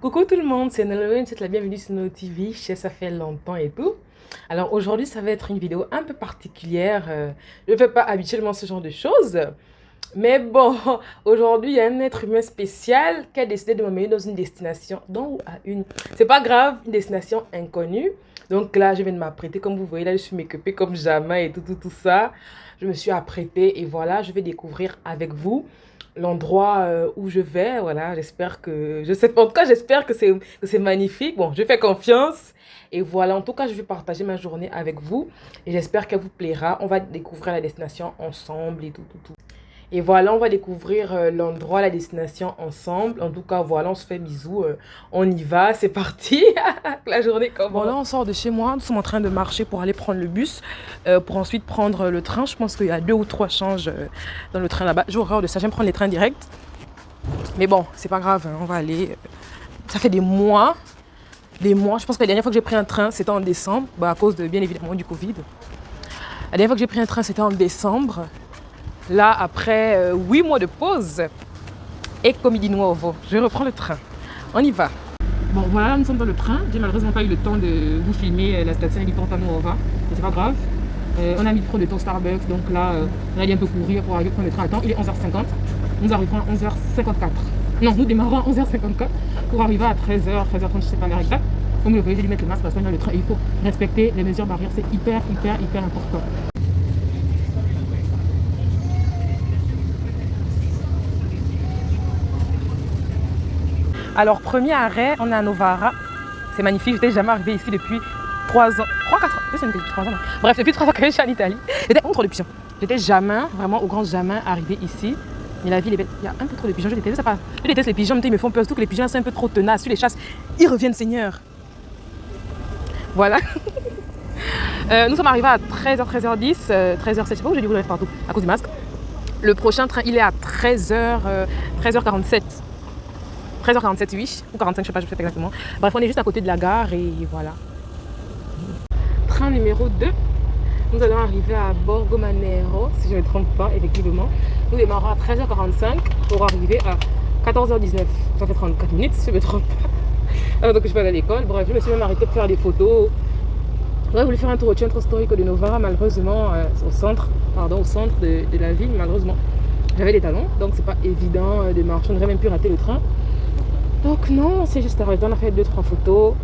Coucou tout le monde, c'est Nolwenn, je te souhaite la bienvenue sur nos TV, je sais ça fait longtemps et tout. Alors aujourd'hui ça va être une vidéo un peu particulière, je ne fais pas habituellement ce genre de choses. Mais bon, aujourd'hui il y a un être humain spécial qui a décidé de m'emmener dans une destination, c'est pas grave, une destination inconnue. Donc là je viens de m'apprêter, comme vous voyez là je suis make-upée comme jamais et tout ça. Je me suis apprêtée et voilà, je vais découvrir avec vous l'endroit où je vais. Voilà, j'espère que, je sais pas, en tout cas j'espère que c'est magnifique. Bon, je fais confiance. Et voilà, en tout cas, je vais partager ma journée avec vous et j'espère qu'elle vous plaira. On va découvrir la destination ensemble et tout. Et voilà, on va découvrir l'endroit, la destination ensemble. En tout cas, voilà, on se fait bisous. On y va, c'est parti. La journée commence. Bon, là, on sort de chez moi. Nous sommes en train de marcher pour aller prendre le bus, pour ensuite prendre le train. Je pense qu'il y a 2 ou 3 changes dans le train là-bas. J'ai horreur de ça, j'aime prendre les trains directs. Mais bon, c'est pas grave, hein, on va aller. Ça fait des mois. Je pense que la dernière fois que j'ai pris un train, c'était en décembre, bah, à cause de, bien évidemment, du Covid. La dernière fois que j'ai pris un train, c'était en décembre. Là, après 8 mois de pause, et comme di nuovo, je reprends le train. On y va. Bon, voilà, nous sommes dans le train. J'ai malheureusement pas eu le temps de vous filmer la station di Porta Nuova, mais c'est pas grave. On a mis trop de temps au Starbucks, donc là, on a dû un peu courir pour arriver prendre le train à temps. Il est 11h50. Nous arrivons à 11h54. Non, nous démarrons à 11h54 pour arriver à 13h, 13h30, je sais pas l'heure exacte. Comme vous le voyez, j'ai dû mettre le masque parce que dans le train, il faut respecter les mesures barrières. C'est hyper important. Alors, premier arrêt, on est à Novara. C'est magnifique, je n'étais jamais arrivée ici depuis 3 ans. 3-4 ans. C'est depuis 3 ans. Non. Bref, depuis 3 ans que je suis en Italie. J'étais contre les pigeons. J'étais jamais, vraiment au grand jamais arrivée ici. Mais la ville est belle. Il y a un peu trop de pigeons. Je déteste les pigeons, ils me font peur. Surtout que les pigeons sont un peu trop tenaces. Sur les chasses, ils reviennent, Seigneur. Voilà. Nous sommes arrivés à 13h, 13h10, 13h07. Je sais pas où j'ai dû vous le mettre partout à cause du masque. Le prochain train, il est à 13h, 13h47. 13h47, oui, ou 45, je sais pas exactement. Bref, on est juste à côté de la gare et voilà. Train numéro 2. Nous allons arriver à Borgo Manero, si je ne me trompe pas, effectivement. Nous démarrons à 13h45 pour arriver à 14h19. Ça fait 34 minutes, si je ne me trompe pas. Donc je vais aller à l'école. Bref, je me suis même arrêtée pour faire des photos. J'aurais voulu faire un tour au centro storico de Novara, malheureusement, au centre de la ville, malheureusement. J'avais des talons, donc c'est pas évident de marcher. On n'aurait même pu rater le train. Donc non, c'est juste arrêté, on a fait 2-3 photos.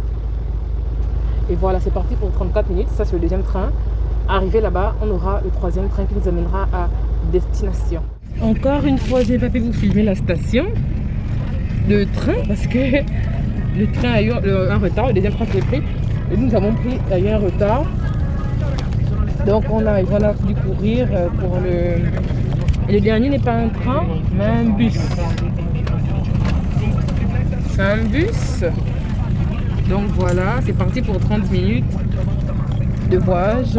Et voilà, c'est parti pour 34 minutes. Ça, c'est le deuxième train. Arrivé là-bas, on aura le troisième train qui nous amènera à destination. Encore une fois, je n'ai pas pu vous filmer la station de train parce que le train a eu un retard. Le deuxième train que j'ai pris, et nous avons pris, il y a eu un retard. Donc on a dû courir pour le... Et le dernier n'est pas un train, mais un bus. C'est un bus. Donc voilà, c'est parti pour 30 minutes de voyage.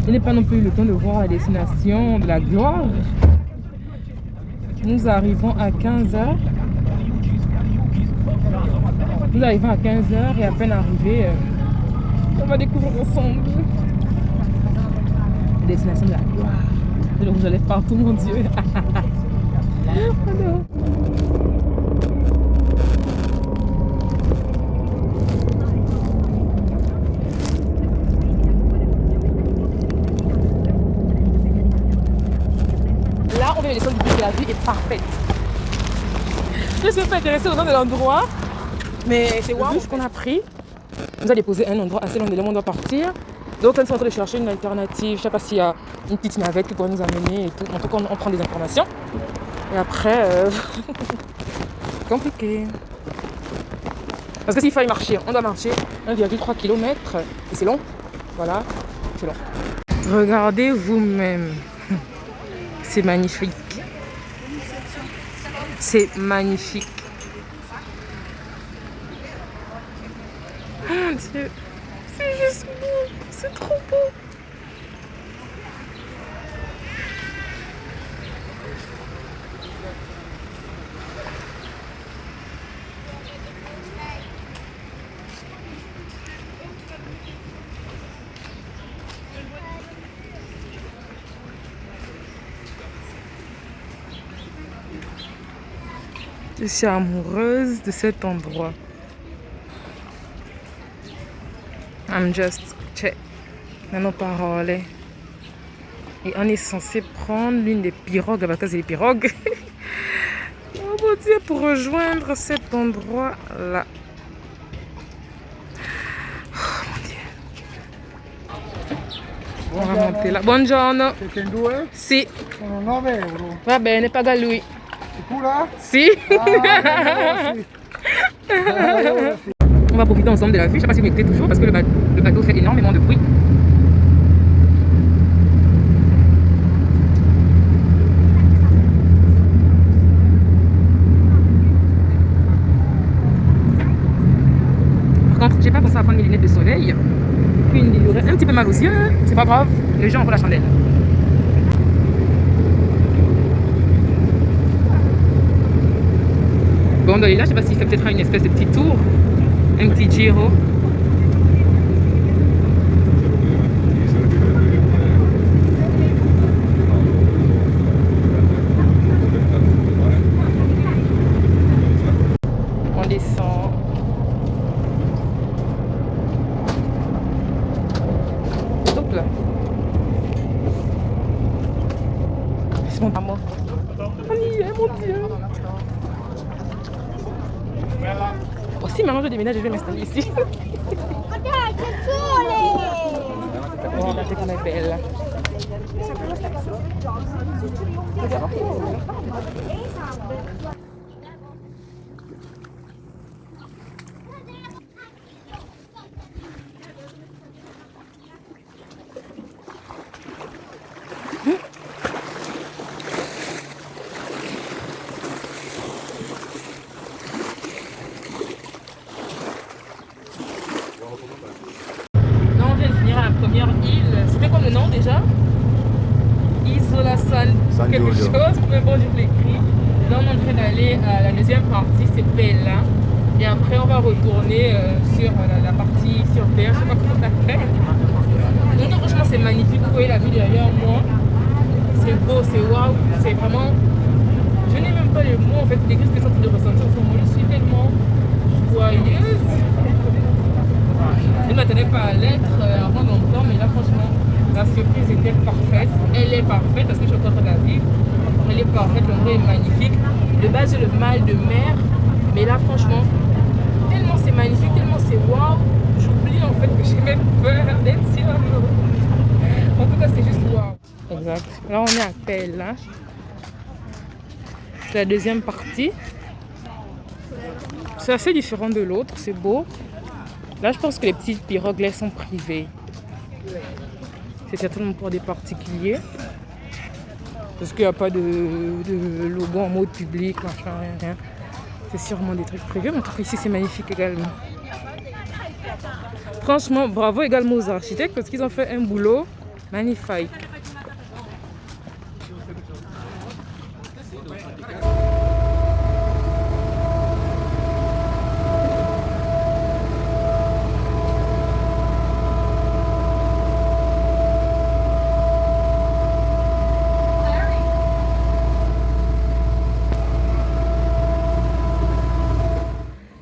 Il n'est pas non plus le temps de voir la destination de la gloire. Nous arrivons à 15h. Nous arrivons à 15h et à peine arrivé, on va découvrir ensemble la destination de la gloire. Le rouge à lèvres partout, mon Dieu. Là, on vient de descendre du bus et la vue est parfaite. Je ne suis pas intéressée au nom de l'endroit, mais c'est wow. Le bus qu'on a pris nous a déposé à un endroit assez loin de là où on doit partir. Donc, on est en train de chercher une alternative. Je ne sais pas s'il y a une petite navette qui pourrait nous amener et tout. En tout cas, on prend des informations. Et après, compliqué. Parce que s'il fallait marcher, on doit marcher 1,3 km. Et c'est long. Voilà, c'est long. Regardez vous-même. C'est magnifique. C'est magnifique. Oh mon Dieu. C'est juste beau. C'est trop beau. Je suis amoureuse de cet endroit. I'm just... C'è. Non parole. Et on est censé prendre l'une des pirogues, parce que c'est les pirogues. Oh mon Dieu, pour rejoindre cet endroit-là. Oh mon Dieu. On va monter là. Buongiorno. Siete in due? Si. Sono 9 euro. Va bene, paga lui. Sicura? Si. Allora sì. On va profiter ensemble de la vue. Je ne sais pas si vous m'écoutez toujours parce que le bateau fait énormément de bruit. Par contre, j'ai pas pensé à prendre mes lunettes de soleil. Puis il aurait un petit peu mal aux yeux. C'est pas grave, les gens envoient la chandelle. Bon, là, je sais pas s'il fait peut-être une espèce de petit tour. Un petit giro. On descend. Hop là. C'est mon amour. On y est, mon Dieu. Aussi, maintenant je déménage, je vais m'installer ici. Guardate com'è bella. Première île, c'était quoi le nom déjà? Isola San quelque chose, mais bon je l'écris. Là on est en train d'aller à la deuxième partie, c'est Bella. Et après on va retourner sur la partie sur terre, je sais pas comment ça s'appelle. Donc franchement c'est magnifique, vous voyez la vue derrière moi. C'est beau, c'est waouh, c'est vraiment... Je n'ai même pas les mots en fait, décrire ce que c'est en train de ressentir en ce moment. Je suis tellement joyeuse. Je ne m'attendais pas à l'être avant longtemps, mais là franchement la surprise était parfaite. Elle est parfaite parce que je suis en train de la vivre. Elle est parfaite, l'endroit est magnifique. De base j'ai le mal de mer, mais là franchement, tellement c'est magnifique, tellement c'est waouh. J'oublie en fait que j'ai même peur d'être sur l'eau. En tout cas c'est juste waouh. Exact. Là on est à Pella. C'est la deuxième partie. C'est assez différent de l'autre, c'est beau. Là, je pense que les petites pirogues là sont privées. C'est certainement pour des particuliers. Parce qu'il n'y a pas de logo en mode public, machin, rien. C'est sûrement des trucs privés, mais en tout cas ici c'est magnifique également. Franchement, bravo également aux architectes parce qu'ils ont fait un boulot magnifique.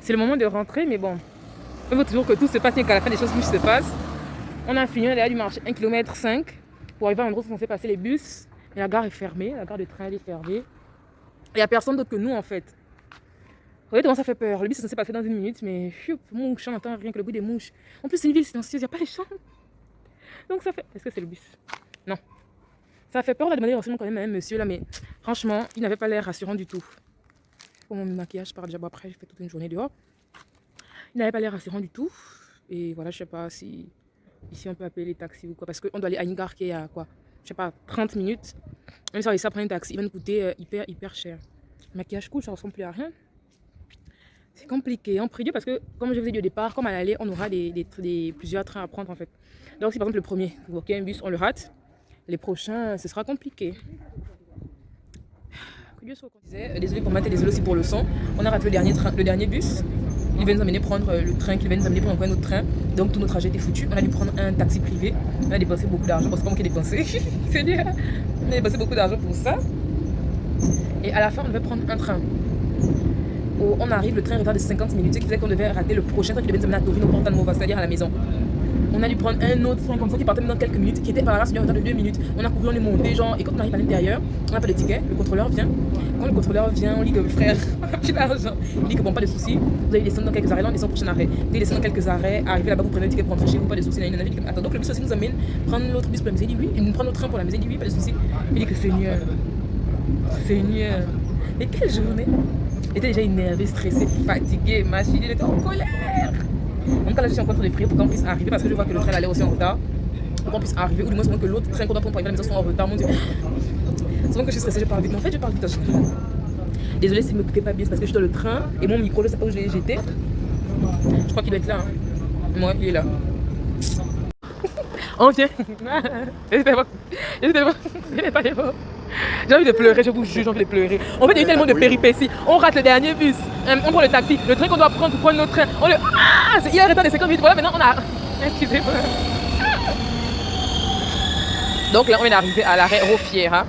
C'est le moment de rentrer, mais bon, il faut toujours que tout se passe et qu'à la fin des choses se passent. On a fini, on a dû marcher 1,5 km pour arriver à l'endroit où on fait passer les bus. Et la gare est fermée, la gare de train elle est fermée. Il n'y a personne d'autre que nous en fait. Regardez comment ça fait peur. Le bus est censé passer dans 1 minute, mais mouche, on n'entend rien que le bruit des mouches. En plus, c'est une ville silencieuse, il n'y a pas les chambres. Donc ça fait... Est-ce que c'est le bus? Non. Ça fait peur, on a demandé renseignement quand même à un monsieur là, mais franchement, il n'avait pas l'air rassurant du tout. Pour mon maquillage, par déjà après, j'ai fait toute une journée dehors. Il n'avait pas l'air rassurant du tout. Et voilà, je sais pas si ici on peut appeler les taxis ou quoi. Parce qu'on doit aller à une gare qui est à quoi? Je sais pas, 30 minutes. Même si on essaie de prendre un taxi, il va nous coûter hyper cher. Le maquillage cool, ça ressemble plus à rien. C'est compliqué. On prie Dieu parce que, comme je vous ai dit au départ, comme à l'aller, on aura plusieurs trains à prendre en fait. Donc si par exemple le premier, vous voyez un bus, on le rate. Les prochains, ce sera compliqué. Désolé pour mater, désolé aussi pour le son. On a raté le dernier bus. Il va nous amener prendre le train, qui va nous amener prendre un autre train. Donc tout notre trajet était foutu. On a dû prendre un taxi privé. On a dépensé beaucoup d'argent. C'est pas moi qui ai dépensé. C'est dur. On a dépensé beaucoup d'argent pour ça. Et à la fin, on devait prendre un train. on arrive, le train retard de 50 minutes, ce qui faisait qu'on devait rater le prochain train qui devait nous amener à Torino, Porta Nuova, c'est-à-dire à la maison. On a dû prendre un autre train comme ça qui partait dans quelques minutes, qui était par là, c'est un retard de 2 minutes. On a couru, on est monté, genre, et quand on arrive à l'intérieur, on n'a pas de ticket, le contrôleur vient. Quand le contrôleur vient, on dit que frère, on n'a plus d'argent. Il dit que bon, pas de soucis, vous allez descendre dans quelques arrêts, là on descend au prochain arrêt. Vous allez descendre dans quelques arrêts, arrivez là-bas, vous prenez le ticket pour rentrer chez vous, pas de soucis. Attends, donc le bus aussi nous amène, prendre l'autre bus pour la maison, il dit oui, il nous prend notre train pour la maison, il dit oui, pas de soucis. Il dit que Seigneur, Seigneur, et quelle journée! J'étais déjà énervée, stressée, fatiguée, ma fille, elle était en colère. Donc là, je suis en train de prier pour qu'on puisse arriver parce que je vois que le train allait aussi en retard. Pour qu'on puisse arriver, ou du moins que l'autre train qu'on doit prendre pour arriver à la maison soit en retard. Mon Dieu, c'est bon que je suis stressée, je parle vite. Mais en fait, je parle vite en général. Désolée si vous ne m'écoutez pas bien, c'est parce que je suis dans le train et mon micro, je ne sais pas où je l'ai jeté. Je crois qu'il doit être là. Hein. Moi, il est là. On vient. J'ai envie de pleurer, je vous jure, j'ai envie de pleurer. En fait, il y a eu tellement de péripéties. On rate le dernier bus, on prend le taxi, le train qu'on doit prendre pour prendre notre train. On le. Ah, il est arrêté de 50 minutes. Voilà, maintenant on a. Excusez-moi. Donc là, on est arrivé à l'arrêt Rofiera.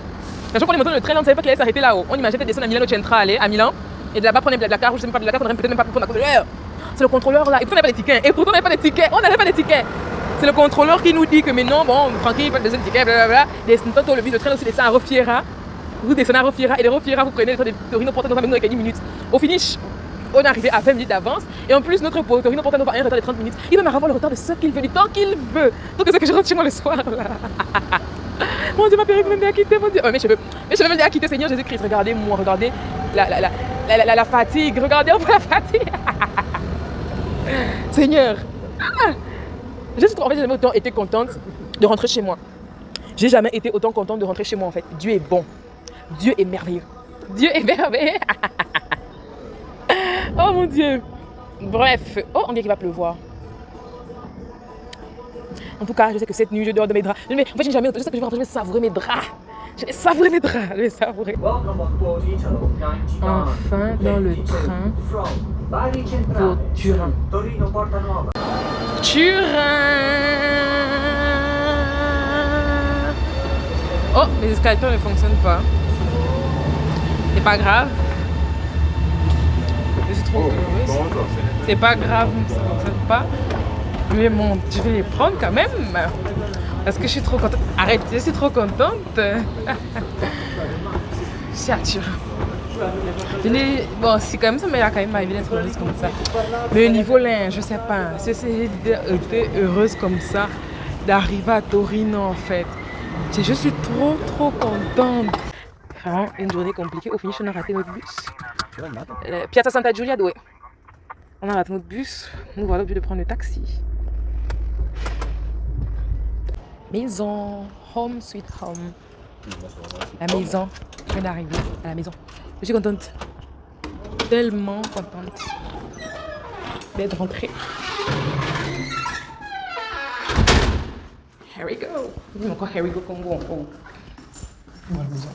Sachant qu'on est monté dans le train, on ne savait pas qu'il allait s'arrêter là-haut. On imaginait descendre à Milano Centrale, à Milan. Et de là-bas, prendre la car, je ne sais même pas de la car, on n'aurait peut-être même pas pu prendre la car. C'est le contrôleur là. Et pourtant, on n'avait pas de tickets. Et pourtant, on n'avait pas de tickets. On n'avait pas de tickets. C'est le contrôleur qui nous dit que maintenant, bon, tranquille, pas de deuxième ticket, blablabla. Descendons le bus, le train aussi descend à Rofiera. Vous descendez à Rofiera et de Rofiera, vous prenez le train de Torino Porta Nuova avec 10 minutes. Au finish, on est arrivé à 20 minutes d'avance. Et en plus, notre Torino Porta Nuova a un retard de 30 minutes. Il va me avoir le retard de ce qu'il veut, du temps qu'il veut. Donc, c'est ce que je rentre chez moi le soir là. Mon Dieu, ma perruque même bien quittée, mon Dieu. Oh, mes cheveux même bien quittés, Seigneur Jésus-Christ. Regardez-moi, regardez la fatigue. Regardez un peu la fatigue. Seigneur. En fait, j'ai jamais autant été contente de rentrer chez moi. J'ai jamais été autant contente de rentrer chez moi en fait. Dieu est bon. Dieu est merveilleux. Dieu est merveilleux. Oh mon Dieu. Bref. Oh, on dirait qu'il va pleuvoir. En tout cas, je sais que cette nuit, je dors de mes draps. Mais en fait, j'ai jamais. Je sais que je vais rentrer, je vais savourer mes draps. Je vais savourer mes draps. Je vais savourer. Enfin, dans le train. Pour Turin. Turin. Oh, les escalators ne fonctionnent pas. C'est pas grave. Je suis trop heureuse. C'est pas grave, ça ne fonctionne pas. Mais bon, je vais les prendre quand même. Parce que je suis trop contente. Arrête, je suis trop contente. Je suis à Turin. Bon, si quand même ça m'a quand même arrivé d'être heureuse comme ça. Mais au niveau là, je sais pas. Si j'ai été heureuse comme ça d'arriver à Torino en fait. Je suis trop contente. Vraiment une journée compliquée. Au finish, on a raté notre bus. Piazza Santa Giulia, ouais. On a raté notre bus. Nous voilà obligés de prendre le taxi. Maison. Home sweet home. La maison. Je viens d'arriver à la maison. Je suis contente. Tellement contente d'être rentrée. Here we go. Dis-moi encore here we go comme vous en haut. Voilà la maison.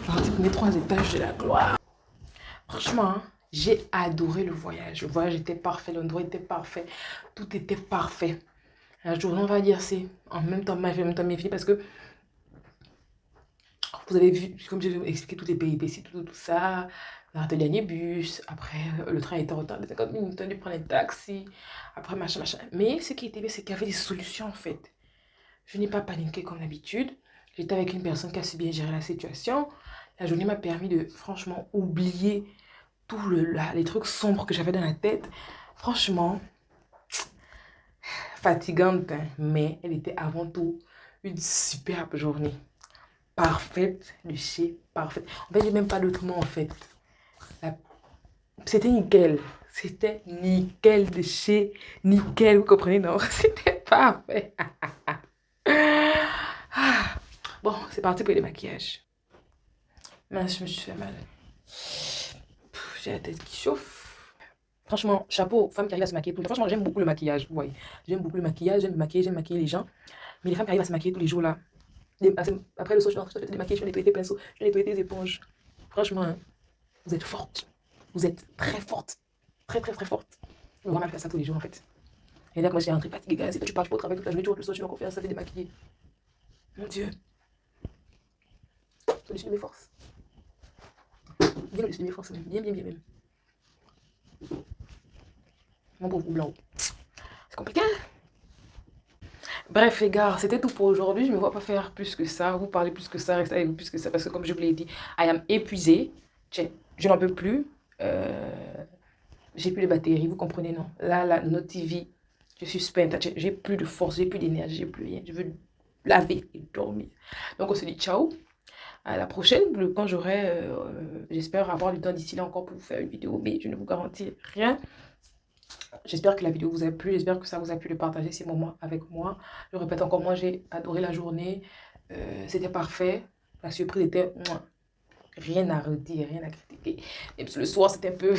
Parti pour mes 3 étages de la gloire. Franchement, hein, j'ai adoré le voyage. Le voyage était parfait, l'endroit était parfait, tout était parfait. La journée, on va dire, c'est en même temps ma vie, en même temps mes filles, parce que vous avez vu, comme je vais expliquer toutes les péripéties, tout ça. On a raté le dernier bus, après le train était en retard de 50 minutes, on a dû prendre un taxi, après machin. Mais ce qui était bien, c'est qu'il y avait des solutions en fait. Je n'ai pas paniqué comme d'habitude. J'étais avec une personne qui a su bien gérer la situation. La journée m'a permis de franchement oublier tous les trucs sombres que j'avais dans la tête. Franchement, fatigante, hein, mais elle était avant tout une superbe journée. Parfaite de chez parfaite. En fait, j'ai même pas d'autre mot en fait. C'était nickel. C'était nickel de chez nickel, vous comprenez, non? C'était parfait. Bon, c'est parti pour les maquillages. Mince, je me suis fait mal. J'ai la tête qui chauffe. Franchement, chapeau aux femmes qui arrivent à se maquiller tout le temps. Franchement, j'aime beaucoup le maquillage. Vous voyez, j'aime beaucoup le maquillage, j'aime maquiller les gens. Mais les femmes qui arrivent à se maquiller tous les jours là. Après le saut, je vais démaquiller, je vais nettoyer tes pinceaux, je vais nettoyer tes éponges. Franchement, hein, vous êtes forte. Vous êtes très forte. Très forte. Je vais vraiment faire ça tous les jours en fait. Et là, moi, j'ai rentré fatiguée, gars. Si toi, tu pars pas au travail toute la journée, tu vois que le soir, tu vas encore faire ça, te démaquiller. Mon Dieu. C'est au-dessus de mes forces. Bien au-dessus de mes forces même. Bien, bien, bien même. Mon pauvre blanc. C'est compliqué. Bref, les gars, c'était tout pour aujourd'hui. Je ne me vois pas faire plus que ça, vous parler plus que ça, rester avec vous plus que ça, parce que comme je vous l'ai dit, I am épuisée. Je n'en peux plus. J'ai plus de batterie, vous comprenez, non? Là, notre TV, je suis spent. J'ai plus de force, j'ai plus d'énergie, j'ai plus rien. Je veux laver et dormir. Donc, on se dit ciao. À la prochaine, quand j'aurai, j'espère avoir du temps d'ici là encore pour vous faire une vidéo, mais je ne vous garantis rien. J'espère que la vidéo vous a plu, j'espère que ça vous a plu de partager ces moments avec moi. Je répète encore, moi j'ai adoré la journée, c'était parfait, la surprise était rien à redire, rien à critiquer. Même si le soir c'était un peu...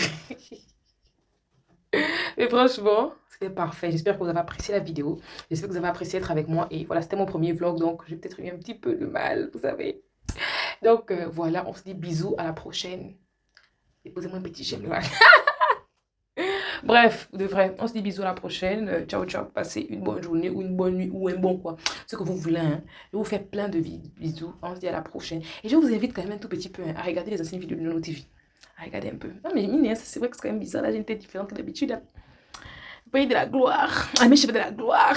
Mais franchement, c'était parfait. J'espère que vous avez apprécié la vidéo, j'espère que vous avez apprécié être avec moi. Et voilà, c'était mon premier vlog, donc j'ai peut-être eu un petit peu de mal, vous savez. Donc voilà, on se dit bisous, à la prochaine. Et posez-moi un petit j'aime là. Bref, de vrai, on se dit bisous à la prochaine. Ciao, ciao. Passez une bonne journée ou une bonne nuit ou un bon quoi. Ce que vous voulez. Hein. Je vous fais plein de bisous. On se dit à la prochaine. Et je vous invite quand même un tout petit peu hein, à regarder les anciennes vidéos de Nono TV. À regarder un peu. Non, mais mine, c'est vrai que c'est quand même bizarre. Là, j'ai une tête différente que d'habitude. Hein. Pays de la gloire. Ah, mais je fais de la gloire.